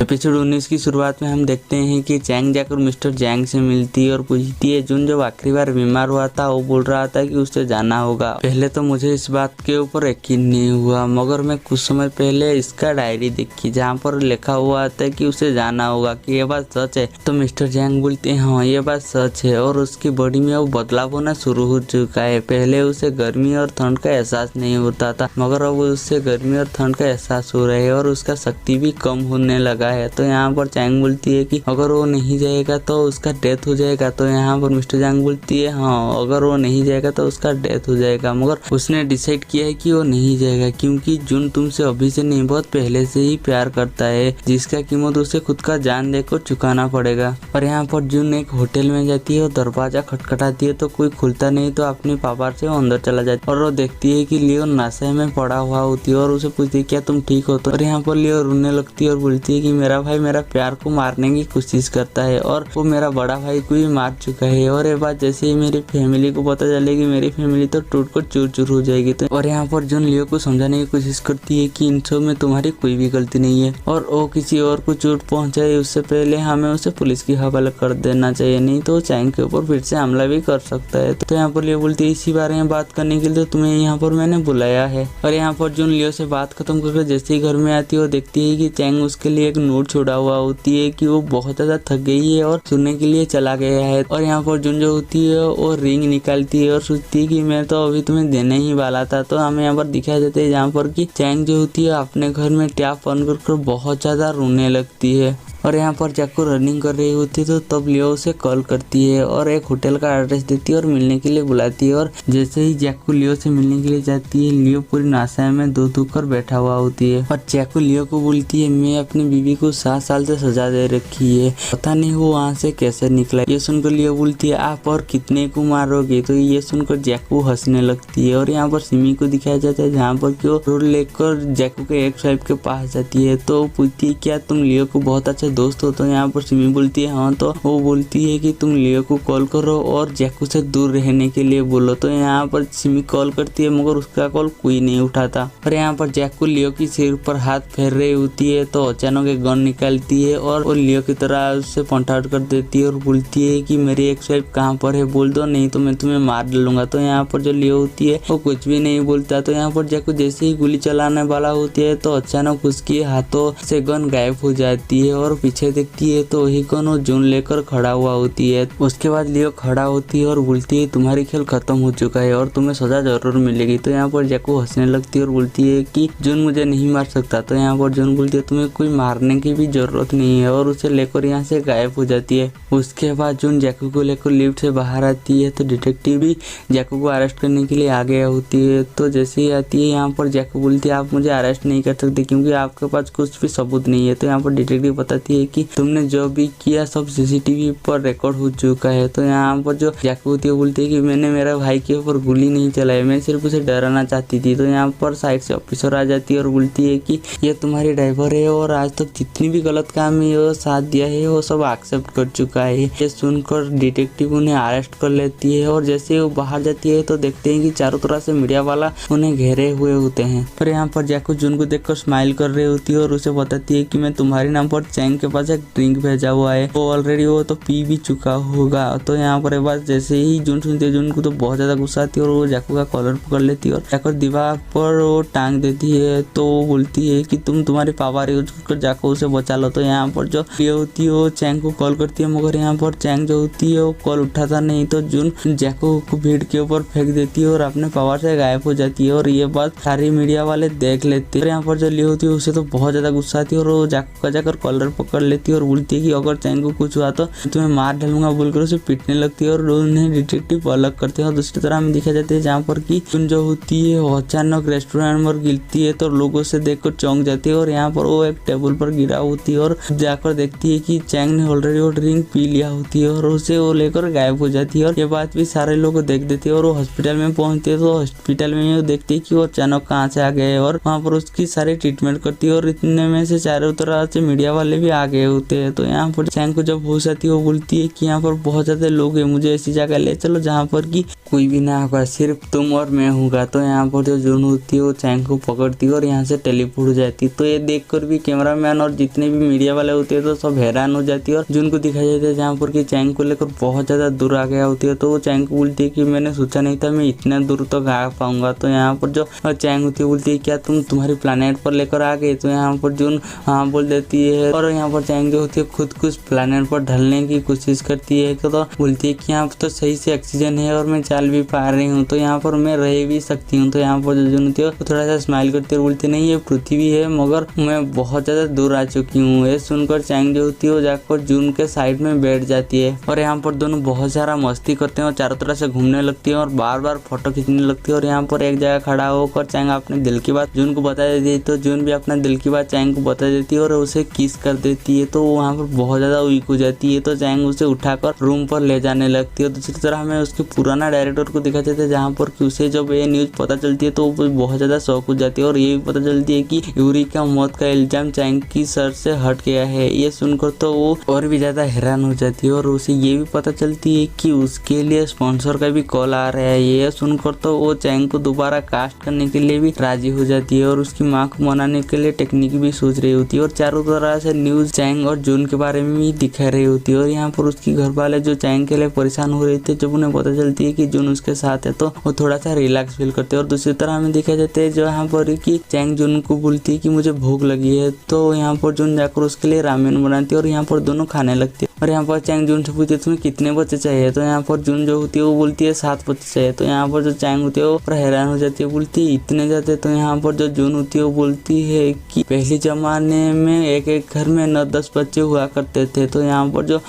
Episode 19 की शुरुआत में हम देखते हैं कि चैंग जाकर मिस्टर जैंग से मिलती है और पूछती है जुन जब आखिरी बार बीमार हुआ था वो बोल रहा था कि उसे जाना होगा। पहले तो मुझे इस बात के ऊपर यकीन नहीं हुआ, मगर मैं कुछ समय पहले इसका डायरी देखी जहाँ पर लिखा हुआ था कि उसे जाना होगा। कि ये बात सच है? तो मिस्टर जैंग बोलते हैं हाँ ये बात सच है और उसकी बॉडी में वो बदलाव होना शुरू हो चुका है। पहले उसे गर्मी और ठंड का एहसास नहीं होता था, मगर अब उसे गर्मी और ठंड का एहसास हो रहा है और उसका शक्ति भी कम होने लगा है। तो यहाँ पर चैंग बोलती है कि अगर वो नहीं जाएगा तो उसका डेथ हो जाएगा। तो यहाँ पर मिस्टर जैंग बोलती है हाँ अगर वो नहीं जाएगा तो उसका डेथ हो जाएगा, मगर उसने डिसाइड किया है कि वो नहीं जाएगा क्योंकि जुन तुमसे अभी से नहीं बहुत पहले से ही प्यार करता है, जिसका कीमत उसे खुद का जान देकर चुकाना पड़ेगा। और यहाँ पर जुन एक होटल में जाती है और दरवाजा खटखटाती है तो कोई खुलता नहीं, तो अपने पापा से वो अंदर चला जाती है और वो देखती है कि लियो नशे में पड़ा हुआ होती है और उसे पूछती है क्या तुम ठीक हो? तो और यहाँ पर लियो रोने लगती है और बोलती है कि मेरा भाई मेरा प्यार को मारने की कोशिश करता है और वो मेरा बड़ा भाई को भी मार चुका है। और ये बात जैसे ही मेरी फैमिली को पता चलेगी मेरी फैमिली तो टूट कर चूर चूर हो जाएगी। तो और यहाँ पर जुन लियो को समझाने की कोशिश करती है कि इन सब में तुम्हारी कोई भी गलती नहीं है और वो किसी और को चोट पहुंचाए उससे पहले हमें उसे पुलिस की हवाले कर देना चाहिए, नहीं तो चैंग के ऊपर फिर से हमला भी कर सकता है। तो यहाँ पर लियो बोलती है इसी बारे में बात करने के लिए तो तुम्हें यहाँ पर मैंने बुलाया है। और यहाँ पर जुन लियो से बात खत्म करके जैसे ही घर में आती है वो देखती है कि चैंग उसके लिए एक नोट छोड़ा हुआ होती है कि वो बहुत ज्यादा थक गई है और सोने के लिए चला गया है। और यहाँ पर जुन जो होती है वो रिंग निकालती है और सोचती है कि मैं तो अभी तुम्हें देने ही वाला था। तो हमें यहाँ पर दिखाया जाता है जहाँ पर कि चैंग जो होती है अपने घर में टैप ऑन कर बहुत ज्यादा रोने लगती है। और यहाँ पर जैको रनिंग कर रही होती है तो तब लियो उसे कॉल करती है और एक होटल का एड्रेस देती है और मिलने के लिए बुलाती है। और जैसे ही जैको लियो से मिलने के लिए जाती है लियो पूरी नाशा में दो कर बैठा हुआ होती है और जैको लियो को बोलती है मैं अपनी बीवी को 7 साल से सजा दे रखी है, पता नहीं वो वहाँ से कैसे निकला। ये सुनकर लियो बोलती है आप और कितने को मारोगे? तो ये सुनकर जैको हंसने लगती है। और यहाँ पर सिमी को दिखाया जाता है जहाँ पर वो रोड लेकर जैको के एक्स वाइफ के पास जाती है तो पूछती है क्या तुम लियो को बहुत अच्छा दोस्त हो? तो यहाँ पर सिमी बोलती है हाँ। तो वो बोलती है कि तुम लियो को कॉल करो और जैको से दूर रहने के लिए बोलो। तो यहाँ पर सिमी कॉल करती है मगर उसका कॉल कोई नहीं उठाता। और यहाँ पर जैको लियो की सिर पर हाथ फेर रही होती है तो अचानक एक गन निकालती है और वो लियो की तरह उससे पॉइंट आउट कर देती है और बोलती है कि मेरी एक्स वाइफ कहाँ पर है बोल दो, नहीं तो मैं तुम्हें मार डालूंगा। तो यहाँ पर जो लियो होती है वो कुछ भी नहीं बोलता। तो यहाँ पर जैको जैसे ही गोली चलाने वाला होती है तो अचानक उसके हाथों से गन गायब हो जाती है और पीछे देखती है तो वही गन वो जुन लेकर खड़ा हुआ होती है। उसके बाद लियो खड़ा होती है और बोलती है तुम्हारी खेल खत्म हो चुका है और तुम्हें सजा जरूर मिलेगी। तो यहाँ पर जैको हंसने लगती है और बोलती है कि जुन मुझे नहीं मार सकता। तो यहाँ पर जुन बोलती है तुम्हें कोई मारने की भी जरूरत नहीं है और उसे लेकर यहाँ से गायब हो जाती है। उसके बाद जुन जैको को लेकर लिफ्ट से बाहर आती है तो डिटेक्टिव भी जैको को अरेस्ट करने के लिए आ गया होती है। तो जैसे ही आती है यहाँ पर जैको बोलती है आप मुझे अरेस्ट नहीं कर सकते क्योंकि आपके पास कुछ भी सबूत नहीं है। तो यहाँ पर डिटेक्टिव बताती है कि तुमने जो भी किया सब सीसीटीवी पर रिकॉर्ड हो चुका है। तो यहाँ पर जो जैको होती है बोलती है कि मैंने मेरे भाई के ऊपर गोली नहीं चलाई, मैं सिर्फ उसे डराना चाहती थी। तो यहाँ पर साइड से ऑफिसर आ जाती है और बोलती है कि ये तुम्हारी ड्राइवर है और आज तक जितनी भी गलत काम है वो साथ दिया है वो सब एक्सेप्ट कर चुका है। ये सुनकर डिटेक्टिव उन्हें अरेस्ट कर लेती है और जैसे वो बाहर जाती है तो देखते हैं कि चारों तरफ से मीडिया वाला उन्हें घेरे हुए होते हैं। और यहाँ पर जैको जुन को देखकर स्माइल कर रही होती है और उसे बताती है कि मैं तुम्हारे नाम पर चैंग के पास एक ड्रिंक भेजा हुआ है, वो ऑलरेडी वो तो पी भी चुका होगा। तो यहाँ पर एक बार जैसे ही जुन सुनती है जुन को तो बहुत ज्यादा गुस्सा आती है और वो जैको का कॉलर पकड़ लेती है और जैको दीवार पर वो टांग देती है। तो वो बोलती है कि तुम तुम्हारी पावर यूज कर जैको उसे बचा लो। तो यहाँ पर जो ये होती है वो चैंग को कॉल करती है मगर यहाँ पर चैंग जो होती है वो कॉल उठाता नहीं। तो जुन जैको को भीड़ के ऊपर फेंक देती है और अपने पावर से गायब हो जाती है और ये बात सारी मीडिया वाले देख लेते हैं। यहाँ पर जो लियो होती है उसे तो बहुत ज्यादा गुस्सा आती है और वो जैको का जाकर कॉलर पकड़ लेती है और बोलती है कि अगर चैंग को कुछ हुआ तो तुम्हें मार डालूंगा बोलकर उसे पीटने लगती है और उन्हें डिटेक्टिव अलग करते हैं। और दूसरी तरह में दिखा जाते हैं जहाँ पर कि जुन जो होती है वो अचानक रेस्टोरेंट में गिरती है तो लोगों से देखकर चौंक जाती है और यहाँ पर वो एक टेबल पर गिरा होती है और जाकर देखती है कि चैंग ने ऑलरेडी वो ड्रिंक पी लिया होती है और उसे वो लेकर गायब हो जाती है। और ये बात भी सारे लोग देख देते हैं और वो हॉस्पिटल में पहुंचते हैं तो हॉस्पिटल में वो देखती है कि वो अचानक कहाँ से आ गए और वहाँ पर उसकी सारी ट्रीटमेंट करती है। और इतने में से चारों तरह से मीडिया वाले भी आ गए होते हैं। तो यहाँ पर चैंग को जब होश आती है वो बोलती है कि यहाँ पर बहुत ज्यादा लोग हैं, मुझे ऐसी जगह ले चलो जहाँ पर कि कोई भी ना होगा, सिर्फ तुम और मैं होगा। तो यहाँ पर जो जून होती है वो चैंग को पकड़ती है और यहाँ से टेलीपोर्ट हो जाती है। तो ये देखकर भी कैमरामैन और जितने भी मीडिया वाले होते हैं तो सब हैरान हो जाती है और जून को दिखाया जाता है जहाँ पर कि चैंग को लेकर बहुत ज्यादा दूर आ गया होती है। तो वो चैंग को बोलती है कि मैंने सोचा नहीं था मैं इतना दूर तक आ पाऊंगा। तो यहाँ पर जो चैंग होती है बोलती है क्या तुम तुम्हारी प्लानेट पर लेकर आ गए। तो यहाँ पर जून हाँ बोल देती है और यहाँ पर चैंग जो होती है खुद कुछ प्लानेट पर ढलने की कोशिश करती है। तो बोलती है कि यहाँ पर तो सही से ऑक्सीजन है और मैं चल भी पा रही हूँ, तो यहाँ पर मैं रह भी सकती हूँ। तो यहाँ पर जो जून होती है वो थोड़ा सा स्माइल करती है और बोलती है नहीं ये पृथ्वी है मगर मैं बहुत ज्यादा दूर आ चुकी हूँ। ये सुनकर चैंग जो होती है वो जाकर जून के साइड में बैठ जाती है और यहाँ पर दोनों बहुत सारा मस्ती करते हैं और चारों तरफ से घूमने लगती है और बार बार फोटो खींचने लगती है। और यहाँ पर एक जगह खड़ा होकर चैंग अपने दिल की बात जून को बता देती है। तो जून भी अपना दिल की बात चैंग को बता देती है और उसे किस कर देती है। तो वहाँ पर बहुत ज्यादा वीक हो जाती है। तो चैंग उसे उठाकर रूम पर ले जाने लगती है। दूसरी तरह हमें उसके पुराना डायरेक्टर को दिखाते थे जहाँ पर कि उसे जब ये न्यूज पता चलती है तो वो बहुत ज्यादा शौक हो जाती है और ये भी पता चलती है कि यूरी का मौत का इल्जाम चैंग की सर से हट गया है। ये सुनकर तो वो और भी ज्यादा हैरान हो जाती है और उसे ये भी पता चलती है कि उसके लिए स्पॉन्सर का भी कॉल आ रहा है। ये सुनकर तो वो चैंग को दोबारा कास्ट करने के लिए भी राजी हो जाती है और उसकी माँ को मनाने के लिए टेक्निक भी सोच रही होती है और चारों तरह से न्यूज चैंग और जून के बारे में भी दिखा रही होती है। और यहाँ पर उसकी घर वाले जो चैंग के लिए परेशान हो रहे थे जब उन्हें पता चलती है कि जून उसके साथ है तो वो थोड़ा सा रिलैक्स फील करते हैं। और दूसरी तरह हमें दिखाई देते हैं जो यहाँ पर कि चैंग जून को बोलती है कि मुझे भूख लगी है। तो यहाँ पर जून जाकर उसके लिए रामेन बनाती है और यहाँ पर दोनों खाने लगती है। और यहाँ पर चैंग जून से पूछती है तुम्हें कितने बच्चे चाहिए। तो यहाँ पर जून जो होती है वो बोलती है 7 बच्चे चाहिए। तो यहाँ पर जो चैंग होती है वो हैरान हो जाती है, बोलती है इतने जाते। तो यहाँ पर जो जून होती है वो बोलती है कि पहले जमाने में एक घर में 9-10 बच्चे हुआ करते थे। तो यहाँ पर जो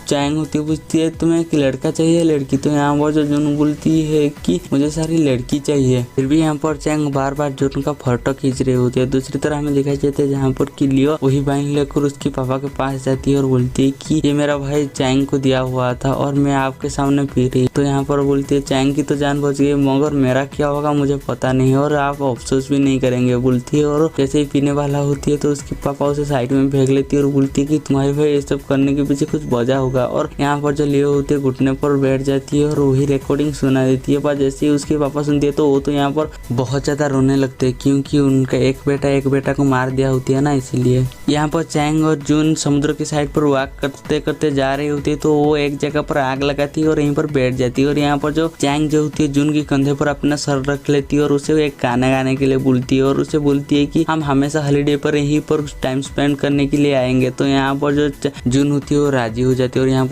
चैंग होती है पूछती है तुम्हें एक लड़का चाहिए लड़की। तो यहाँ पर जो जून बोलती है कि मुझे सारी लड़की चाहिए। फिर भी यहाँ पर चैंग बार बार जून का फोटो खींच रही होती है। दूसरी तरह हमें दिखाई देते है जहाँ पर कि लियो वही बाइन लेकर उसके पापा के पास जाती है और बोलती है कि ये मेरा भाई चैंग को दिया हुआ था और मैं आपके सामने पी रही। तो यहाँ पर बोलती है चैंग की तो जान बच गई मगर मेरा क्या होगा मुझे पता नहीं और आप अफसोस भी नहीं करेंगे बोलती है। और जैसे ही पीने वाला होती है तो उसके पापा उसे साइड में फेंक लेती है और बोलती है कि तुम्हारे भाई ये सब करने के पीछे कुछ वजह होगा। और यहाँ पर जो लियो होती है घुटने पर बैठ जाती है और वही रिकॉर्डिंग सुना देती है। पर जैसे ही उसके पापा सुनती है तो वो तो यहाँ पर बहुत ज्यादा रोने लगते हैं क्योंकि उनका एक बेटा को मार दिया होती है ना, इसीलिए। यहाँ पर चैंग और जून समुद्र की साइड पर वॉक करते करते जा रही होती है तो वो एक जगह पर आग लगाती है और यहीं पर बैठ जाती है। और यहाँ पर जो चैंग जो होती है जून के कंधे पर अपना सर रख लेती है और उसे एक गाना गाने के लिए बोलती है और उसे बोलती है कि हम हमेशा हॉलीडे पर यहीं पर टाइम स्पेंड करने के लिए आएंगे। तो यहाँ पर जो जून होती है वो राजी हो जाती है और यहाँ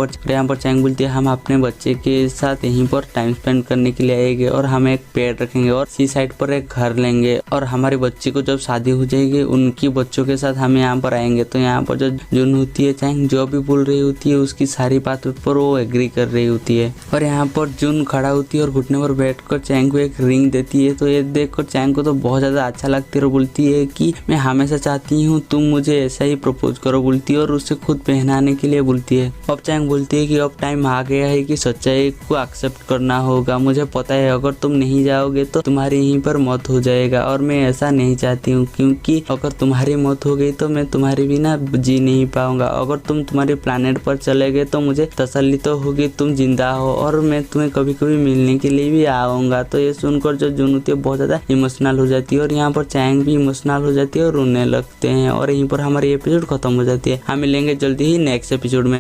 पर चैंग बोलती है हम अपने बच्चे के साथ यहीं पर टाइम स्पेंड करने के लिए आएंगे और हम एक पेड़ रखेंगे और सी साइड पर एक घर लेंगे और हमारे बच्चे को जब शादी हो जाएगी उनकी बच्चों के साथ हम यहाँ पर आएंगे। तो यहाँ पर जो जून होती है चैंग जो भी बोल रही होती है उसकी सारी बातों पर वो एग्री कर रही होती है। और यहाँ पर जून खड़ा होती है और घुटने पर बैठकर चैंग को एक रिंग देती है। तो ये देखकर चैंग को तो बहुत ज्यादा अच्छा लगती है और बोलती है कि मैं हमेशा चाहती हूँ तुम मुझे ऐसा ही प्रपोज करो बोलती है और उससे खुद पहनाने के लिए बोलती है। अब चैंग बोलती है कि अब टाइम आ गया है कि सच्चाई को एक्सेप्ट करना होगा। मुझे पता है अगर तुम नहीं जाओगे तो तुम्हारी यहीं पर मौत हो जाएगा और मैं ऐसा नहीं चाहती हूँ क्योंकि अगर तुम्हारी मौत हो गई तो मैं तुम्हारे बिना जी नहीं पाऊंगा। अगर तुम तुम्हारे प्लानेट पर चले गए तो मुझे तसल्ली तो होगी तुम जिंदा हो और मैं तुम्हें कभी कभी मिलने के लिए भी आऊंगा। तो ये सुनकर जो जून होती है बहुत ज्यादा इमोशनल हो जाती है और यहाँ पर चैंग भी इमोशनल हो जाती है और रोने लगते हैं और यहीं पर हमारी एपिसोड खत्म हो जाती है। हम मिलेंगे जल्दी ही नेक्स्ट एपिसोड में।